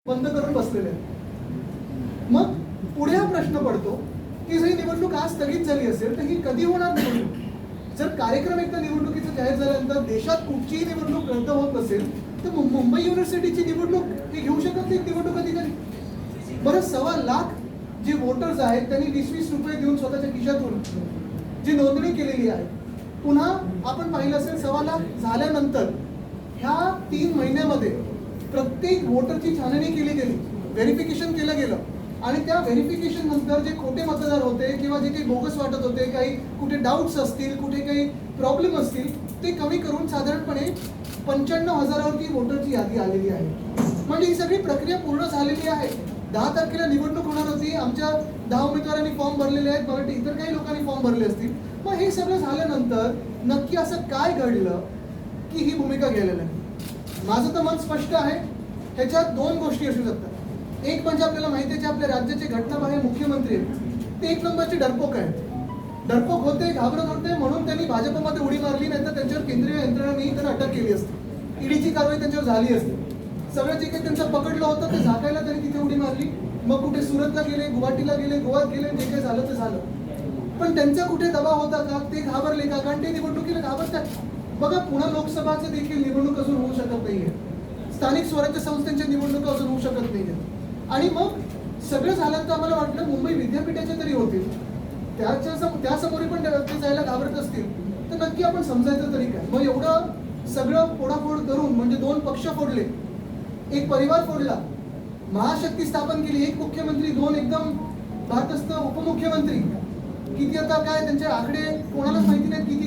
बंद करून बसलेले आहेत. मग पुढे हा प्रश्न पडतो की जर ही निवडणूक आज स्थगित झाली असेल तर ही कधी होणार निवडणूक? जर कार्यक्रम एकदा निवडणुकीचा जाहीर झाल्यानंतर देशात कुठचीही निवडणूक रद्द होत नसेल तर मुंबई युनिव्हर्सिटीची निवडणूक हे घेऊ शकत नाही निवडणूक अधिकारी. बरं 1.25 लाख जे वोटर्स आहेत त्यांनी 20-20 रुपये देऊन स्वतःच्या खिशातून जी नोंदणी केलेली आहे, पुन्हा आपण पाहिलं असेल 1.25 लाख झाल्यानंतर ह्या 3 महिन्यामध्ये प्रत्येक वोटरची छाननी केली गेली, व्हेरिफिकेशन केलं गेलं आणि त्या व्हेरिफिकेशन नंतर जे खोटे मतदार होते किंवा जे काही बोगस वाटत होते, काही कुठे डाऊट्स असतील, कुठे काही प्रॉब्लेम असतील, ते कमी करून साधारणपणे 95,000वरती वोटरची यादी आलेली आहे. म्हणजे ही सगळी प्रक्रिया पूर्ण झालेली आहे. 10 तारखेला निवडणूक होणार होती. आमच्या 10 उमेदवारांनी फॉर्म भरलेले आहेत, मला वाटतं इतर काही लोकांनी फॉर्म भरले असतील. मग हे सगळं झाल्यानंतर नक्की असं काय घडलं की ही भूमिका घ्यायला लागली? माझं तर मत स्पष्ट आहे. ह्याच्यात 2 गोष्टी असू शकतात. एक म्हणजे आपल्याला माहिती आहे की आपल्या राज्याचे घटनाबाह्य मुख्यमंत्री आहेत ते 1 नंबरचे डरपोक आहेत. डरपोक होते, घाबरत होते म्हणून त्यांनी भाजपमध्ये उडी मारली, नाही तर त्यांच्यावर केंद्रीय यंत्रणांनी त्यांना अटक केली असती. ईडीची कारवाई त्यांच्यावर झाली असती. सगळं जे काही त्यांचं पकडलं होतं ते झाकायला त्यांनी तिथे उडी मारली. मग कुठे सुरतला गेले, गुवाहाटीला गेले, गोवात गेले, जे काही झालं ते झालं. पण त्यांचा कुठे दबाव होता का? ते घाबरले का? कारण ते निवडणुकीला घाबरतात. बघा, पुणे लोकसभाचे देखील निवडणूक अजून होऊ शकत नाहीये. स्थानिक स्वराज्य संस्थांच्या निवडणुका अजून होऊ शकत नाहीये. आणि मग सगळं झालं तर आम्हाला वाटलं मुंबई विद्यापीठाच्या तरी होतील. त्यासमोर पण ते जायला घाबरत असतील तर नक्की आपण समजायचं तरी काय? मग एवढं सगळं फोडाफोड करून म्हणजे 2 पक्ष फोडले, एक परिवार फोडला, महाशक्ती स्थापन केली, एक मुख्यमंत्री, 2 एकदम भारतस्थ उपमुख्यमंत्री, किती आता काय त्यांचे आकडे कोणालाच माहिती नाहीत किती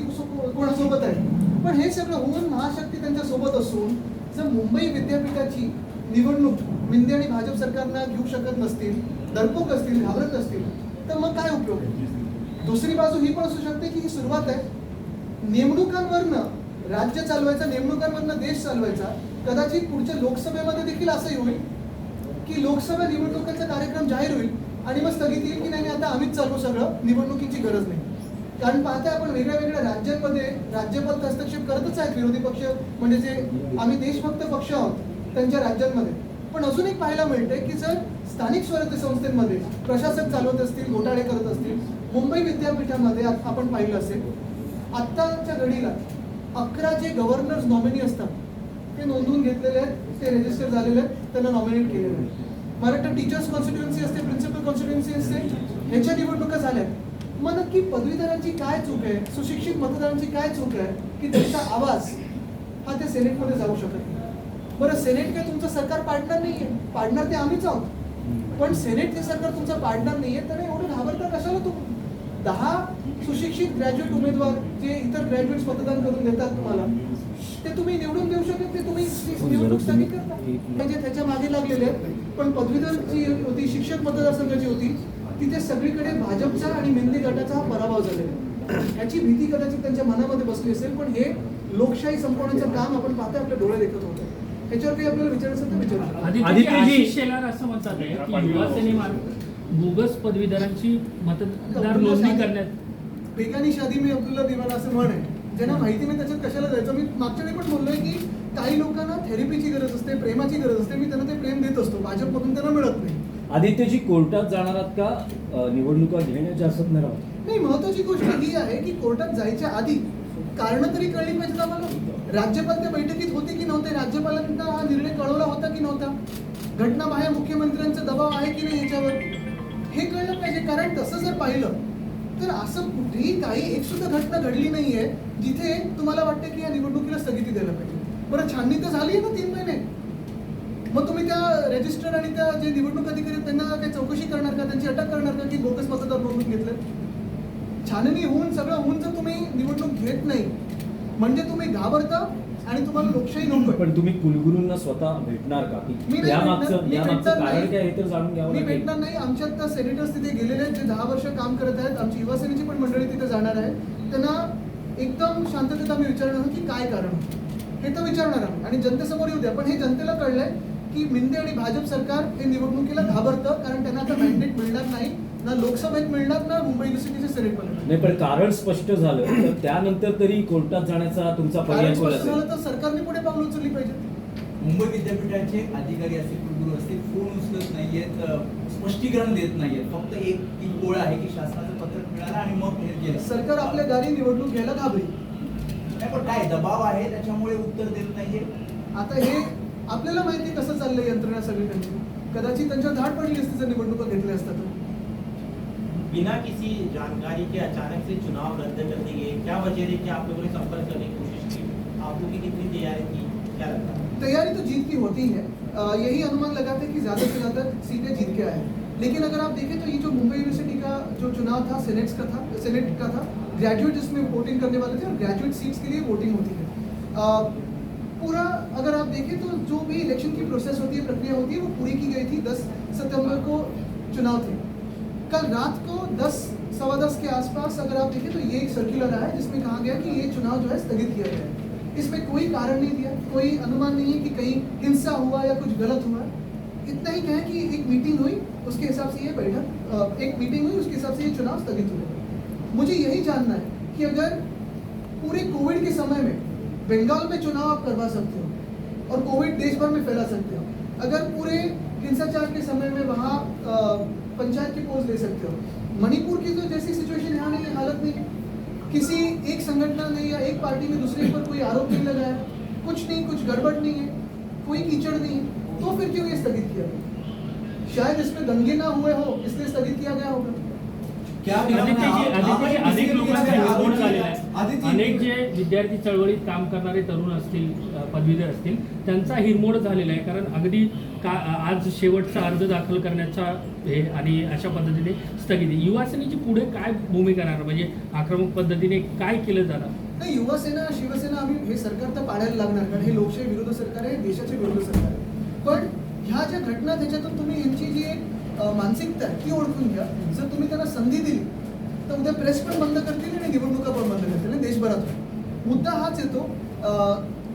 कोणासोबत आहे. पण हे सगळं होऊन महाशक्ती त्यांच्या सोबत असून जर मुंबई विद्यापीठाची निवडणूक मिंदे आणि भाजप सरकारला घेऊ शकत नसतील, डरपोक असतील, घाबरत असतील, तर मग काय उपयोग आहे? दुसरी बाजू ही पण असू शकते की ही सुरुवात आहे. नेमणुकांवरनं राज्य चालवायचं, नेमणुकांवरनं देश चालवायचा. कदाचित पुढच्या लोकसभेमध्ये देखील असंही होईल की लोकसभा निवडणुकांचा कार्यक्रम जाहीर होईल आणि मग स्थगित येईल की नाही आता आम्हीच चालवू सगळं, निवडणुकीची गरज नाही. कारण पाहता आपण वेगळ्या वेगळ्या राज्यांमध्ये राज्यपाल हस्तक्षेप करतच आहेत विरोधी पक्ष, म्हणजे जे आम्ही देशभक्त पक्ष आहोत त्यांच्या राज्यांमध्ये. पण अजून एक पाहायला मिळतंय की जर स्थानिक स्वराज्य संस्थेमध्ये प्रशासक चालवत असतील, घोटाळे करत असतील, मुंबई विद्यापीठामध्ये आपण पाहिलं असेल आत्ताच्या घडीला 11 जे गव्हर्नर्स नॉमिनी असतात ते नोंदवून घेतलेले आहेत, ते रजिस्टर झालेले आहेत, त्यांना नॉमिनेट केलेलं आहे. महाराष्ट्र टीचर्स कॉन्स्टिट्युएन्सी असते, प्रिन्सिपल कॉन्स्टिट्युएन्सी असते, ह्याच्या निवडणुका झाल्या. मग नक्की पदवीधरांची काय चूक आहे, सुशिक्षित मतदारांची काय चूक आहे की त्यांचा आवाज हा त्या सेनेटमध्ये जाऊ शकत नाही? बरं, सेनेट काय तुमचं सरकार पाडणार नाहीये, पाडणार ते आम्हीच आहोत. पण सेनेट हे सरकार तुमचं पाडणार नाहीये तर एवढं घाबरता कशाला? तुम्ही 10 सुशिक्षित ग्रॅज्युएट उमेदवार जे इतर ग्रॅज्युएट्स मतदान करून देतात तुम्हाला, ते तुम्ही निवडून देऊ शकत ते तुम्ही निवडणूक स्थगित करता. म्हणजे त्याच्या मागे लागलेले आहेत. पण पदवीधर जी होती, शिक्षक मतदारसंघाची होती, तिथे सगळीकडे भाजपचा आणि मेंदी गटाचा हा पराभव झालेला. याची भीती कदाचित त्यांच्या मनामध्ये बसली असेल. पण हे लोकशाही संपवण्याचं काम आपण पाहता आपल्या डोळे देखत होतं. ह्याच्यावर काही आपल्याला विचारायचं तर विचारू. आदित्यजी शेलार असं म्हणतात की युवासेनेमार्फत बोगस पदवीधरांची मतदार नोंदणी करण्यात बेगानी शादी में अब्दुल्ला दिवाना असं म्हण आहे. ज्यांना माहिती नाही त्याच्यात कशाला जायचं. मी मागच्या वेळी पण बोललोय की काही लोकांना थेरपीची गरज असते, प्रेमाची गरज असते. मी त्यांना ते प्रेम देत असतो, भाजपमधून त्यांना मिळत नाही. आदित्यजी कोर्टात जाणार आहात का निवडणुका घेण्याच्या असत नाही राहत? नाही, महत्वाची गोष्ट ही आहे की कोर्टात जायच्या आधी कारण तरी कळली पाहिजे आम्हाला. राज्यपाल त्या बैठकीत होते की नव्हते, राज्यपालांना हा निर्णय कळवला होता की नव्हता, घटनाबाह्य मुख्यमंत्र्यांचा दबाव आहे की नाही याच्यावर, हे कळलं पाहिजे. कारण तसं जर पाहिलं तर असं कुठेही काही एक सुद्धा घटना घडली नाहीये जिथे तुम्हाला वाटतं की या निवडणुकीला स्थगिती द्यायला पाहिजे. बरं, छाननी तर झाली आहे ना 3 महिने. मग तुम्ही त्या रजिस्टर आणि त्या जे निवडणूक अधिकारी त्यांना काही चौकशी करणार का, त्यांची अटक करणार का की बोगस मतदार नोंदवून घेतलं? छाननी होऊन सगळं होऊन जर तुम्ही निवडणूक घेत नाही म्हणजे तुम्ही घाबरता आणि तुम्हाला लोकशाही नको. पण तुम्ही कुलगुरूंना स्वतः भेटणार का? यामागचं कारण काय हे तर जाणून घ्यावं. मी भेटणार नाही. आमच्यात त्या सेनेटर्स तिथे गेलेले आहेत जे 10 वर्ष काम करत आहेत. आमची युवा सेनेची पण मंडळी तिथे जाणार आहे. त्यांना एकदम शांततेत आम्ही विचारणार की काय कारण हे तर विचारणार आहोत आणि जनतेसमोर येऊ द्या. पण हे जनतेला कळलंय की मिंदे आणि भाजप सरकार हे निवडणुकीला घाबरतं. कारण त्यांना आता मॅन्डेट मिळणार नाही, ना लोकसभेत मिळणार ना मुंबई युनिव्हर्सिटीच्या सेनेटमध्ये. नाही, पण कारण स्पष्ट झालं तर त्यानंतर तरी कोर्टात जाण्याचा तुमचा पर्याय स्पष्ट झालं तर सरकारने पुढे पावलं उचलली पाहिजे. मुंबई विद्यापीठाचे अधिकारी असतील, कुलगुरू असतील, उचलत नाहीयेत, स्पष्टीकरण देत नाहीयेत. फक्त एक ओळ आहे की शासनाचं पत्रक मिळालं आणि मग हे केलं. सरकार आपल्या दारी निवडणूक घ्यायला घाबरी. नाही पण काय दबाव आहे त्याच्यामुळे उत्तर देत नाहीये. आता हे आपल्याला माहिती कसं चाललंय यंत्रणा सगळीकडची. कदाचित त्यांच्यावर धाड पडली असती जर निवडणुका घेतल्या असतात. बिना किसी जानकारी के अचानक से चुनाव रद्द कर दिए गए, क्या वजह रही कि आप लोगों ने संपर्क करने की कोशिश की? आप लोगों की कितनी तैयारी थी, क्या लगता है? तैयारी तो जीत की होती है. यही अनुमान लगाते हैं कि ज्यादा से ज्यादा सीटें जीत के आए. लेकिन अगर आप देखें तो ये जो मुंबई यूनिवर्सिटी का जो चुनाव था सेनेट का था, ग्रेजुएट इसमें वोटिंग करने वाले थे और ग्रेजुएट सीट्स के लिए वोटिंग होती है. पूरा अगर आप देखें तो जो भी इलेक्शन की प्रोसेस होती है, प्रक्रिया होती है, वो पूरी की गई थी. 10 सितंबर को चुनाव थे. कल रात को 10-10:15 के आसपास अगर आप देखें तो ये एक सर्कुलर आया जिसमें कहा गया कि ये चुनाव जो है स्थगित किया गया है. इसमें कोई कारण नहीं दिया, कोई अनुमान नहीं है कि कहीं हिंसा हुआ या कुछ गलत हुआ. इतना ही कहें कि एक मीटिंग हुई, उसके हिसाब से ये बैठक, एक मीटिंग हुई, उसके हिसाब से ये चुनाव स्थगित हुए. मुझे यही जानना है कि अगर पूरे कोविड के समय में बंगाल में चुनाव आप करवा सकते हो और कोविड देश भर में फैला सकते हो, अगर पूरे हिंसाचार के समय में वहाँ पंचायत के पोस्ट ले सकते हो, मणिपुर की तो जैसी सिचुएशन यहाँ नहीं है, हालत नहीं है, किसी एक संगठन ने या एक पार्टी ने दूसरे पर कोई आरोप नहीं लगाया, कुछ नहीं, कुछ गड़बड़ नहीं है, कोई कीचड़ नहीं है, तो फिर क्यों ये स्थगित किया गया? शायद इसमें दंगे ना हुए हो इसलिए स्थगित किया गया होगा. अनेक लोकांचा हिरमोड झालेला आहे. अनेक जे विद्यार्थी चळवळीत काम करणारे तरुण असतील, पदवीधर असतील, त्यांचा हिरमोड झालेला आहे. कारण अगदी आज शेवटचा अर्ज दाखल करण्याचा हे आणि अशा पद्धतीने स्थगिती. युवा सेनेची पुढे काय भूमिका राहणार, म्हणजे आक्रमक पद्धतीने काय केलं जाणार? नाही, युवासेना शिवसेना आम्ही हे सरकार तर पाडायला लागणार, कारण हे लोकशाही विरोधी सरकार आहे, देशाचे विरोधी सरकार आहे. पण ह्या ज्या घटना त्याच्यातून तुम्ही यांची जी एक मानसिकता आहे ती ओळखून घ्या. जर तुम्ही त्यांना संधी दिली तर उद्या प्रेस पण बंद करतील आणि निवडणुका पण बंद करतील आणि देशभरात. मुद्दा हाच येतो.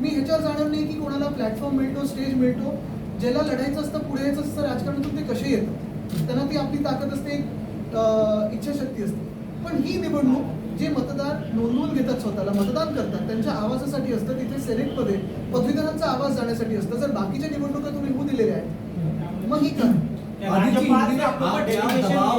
मी ह्याच्यावर जाणार नाही की कोणाला प्लॅटफॉर्म मिळतो, स्टेज मिळतो. ज्याला लढायचं असतं, पुढे यायचं असतं राजकारणातून, ते कसे येतात, त्यांना ती आपली ताकद असते, इच्छाशक्ती असते. पण ही निवडणूक जे मतदार नोंदवून घेतात, स्वतःला मतदान करतात, त्यांच्या आवाजासाठी असतं. तिथे सेनेटमध्ये पदवीधरांचा आवाज जाण्यासाठी असतं. जर बाकीच्या निवडणुका तुम्ही होऊ दिलेल्या आहेत, मग ही का? दबाव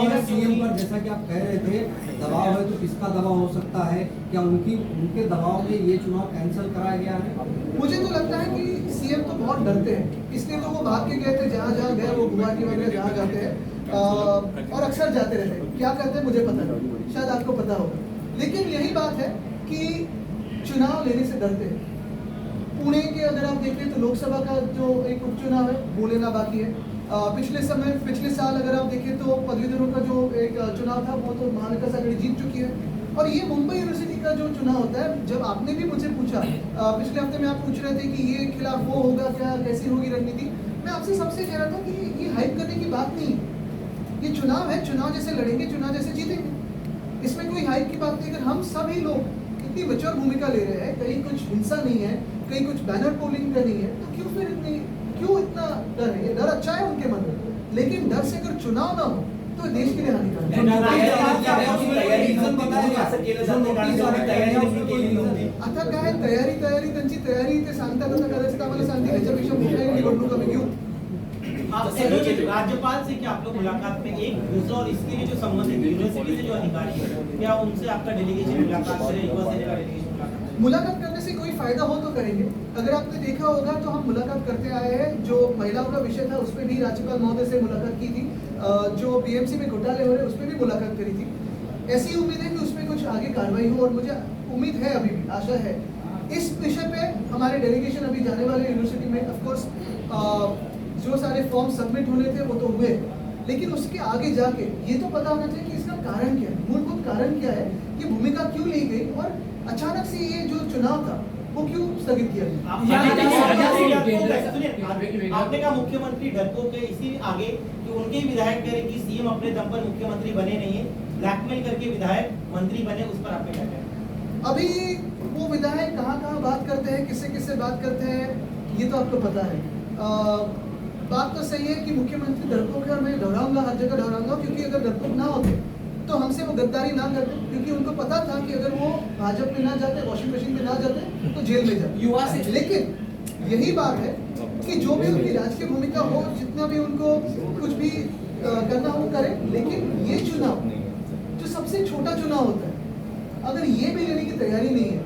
है सीएम पर, जैसा कि आप कह रहे थे, दबाव है तो किसका दबाव हो सकता है? क्या उनके दबाव में ये चुनाव कैंसिल कराया गया है? मुझे तो लगता है कि सीएम तो बहुत डरते हैं, इसलिए तो वो भाग के गए थे. जहाँ जहाँ गए वो गुवाहाटी वगैरह जहाँ जाते हैं और अक्सर जाते रहते हैं. क्या करते हैं मुझे पता नहीं, शायद आपको पता होगा. लेकिन यही बात है कि चुनाव लेने से डरते हैं. पुणे के अगर आप देखें तो लोकसभा का जो एक उपचुनाव है वो लेना बाकी है. पिछले साल अगर आप देखें तो पदवीधरों का जो एक चुनाव था वो तो महाविकास आघाड़ी जीत चुकी है. और ये मुंबई यूनिवर्सिटी का जो चुनाव होता है, जब आपने भी मुझे पूछा पिछले हफ्ते में, आप पूछ रहे थे कि ये खिलाफ वो होगा क्या, कैसी होगी रणनीति, मैं आपसे सबसे कह रहा था कि ये हाइप करने की बात नहीं है. ये चुनाव है, चुनाव जैसे लड़ेंगे, चुनाव जैसे जीतेंगे. इसमें कोई हाइप की बात नहीं. अगर हम सभी लोग इतनी मैच्योर भूमिका ले रहे हैं, कहीं कुछ हिंसा नहीं है, कहीं कुछ बैनर पोलिंग का नहीं है, तो क्यों इतना डर है? ये डर अच्छा है उनके मन में, लेकिन डर से अगर चुनाव ना हो तो देश के लिए हानिकारक है. आता काय तयारी त्यांची तयारी ते सांगतात. आता कदाचित आम्हाला सांगतील याच्यापेक्षा मोठ्या निवडणूक आम्ही घेऊ. राज्यपाल से क्या आप लोग मुलाकात में एक दूसरा और इसके लिए जो संबंधित यूनिवर्सिटी से जो अधिकारी है, क्या उनसे आपका डेलीगेशन मुलाकात करे, युवा सेना का डेलीगेशन मुलाकात करने से कोई फायदा हो तो करेंगे. अगर आपने देखा होगा तो हम मुलाकात करते आए हैं. जो महिलाओं का विषय था उस पर भी राज्यपाल महोदय से मुलाकात की थी. जो बीएमसी में घोटाले हो रहे उस पर भी मुलाकात करी थी. ऐसी उम्मीद है कि उसमें कुछ आगे कार्रवाई हो, और मुझे उम्मीद है, अभी भी आशा है. इस विषय पे हमारे डेलीगेशन अभी जाने वाले यूनिवर्सिटी में, ऑफकोर्स जो सारे फॉर्म सबमिट होने थे वो तो हुए, लेकिन उसके आगे जाके ये तो पता होना चाहिए कि इसका कारण क्या है, मूलभूत कारण क्या है, ये भूमिका क्यों ली गई और अचानक से ये जो चुनाव था वो क्यों स्थगित किया गया. आपने कहा मुख्यमंत्री डरपोक है, इसी आगे कि उनके विधायक कह रहे कि सीएम अपने दम पर मुख्यमंत्री बने नहीं है, ब्लैकमेल करके विधायक मंत्री बने, उस पर आपने क्या कहना? अभी वो विधायक कहाँ बात करते हैं, किससे बात करते हैं, ये तो आपको पता है. बात तो सही है कि मुख्यमंत्री डरपोक है, और मैं दोहराऊंगा, हर जगह दोहराऊंगा, क्योंकि अगर डरपोक ना होते तो हमसे वो गद्दारी ना करते, क्योंकि उनको पता था कि अगर वो भाजपा में ना जाते, वॉशिंग मशीन में ना जाते तो जेल में जाते. लेकिन यही बात है कि जो भी उनकी राजकीय भूमिका हो, जितना भी उनको कुछ भी करना हो करें, लेकिन ये चुनाव जो सबसे छोटा चुनाव होता है, अगर ये भी लेने की तैयारी नहीं है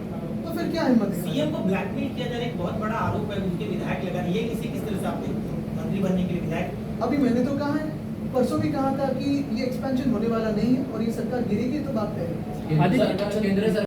तो फिर क्या हिम्मत है? सीएम को ब्लैकमेल किया जा रहा है, एक बहुत बड़ा आरोप है उनके विधायक लगा रहे हैं। ये किसी किस तरह से आपके मंत्री बनने के लिए विधायक अभी मैंने तो कहा है, परसों भी कहा था कि ये एक्सपेंशन होने वाला नहीं है और ये सरकार गिरेगी तो बात करेगी। आदित्य, केंद्र सरकार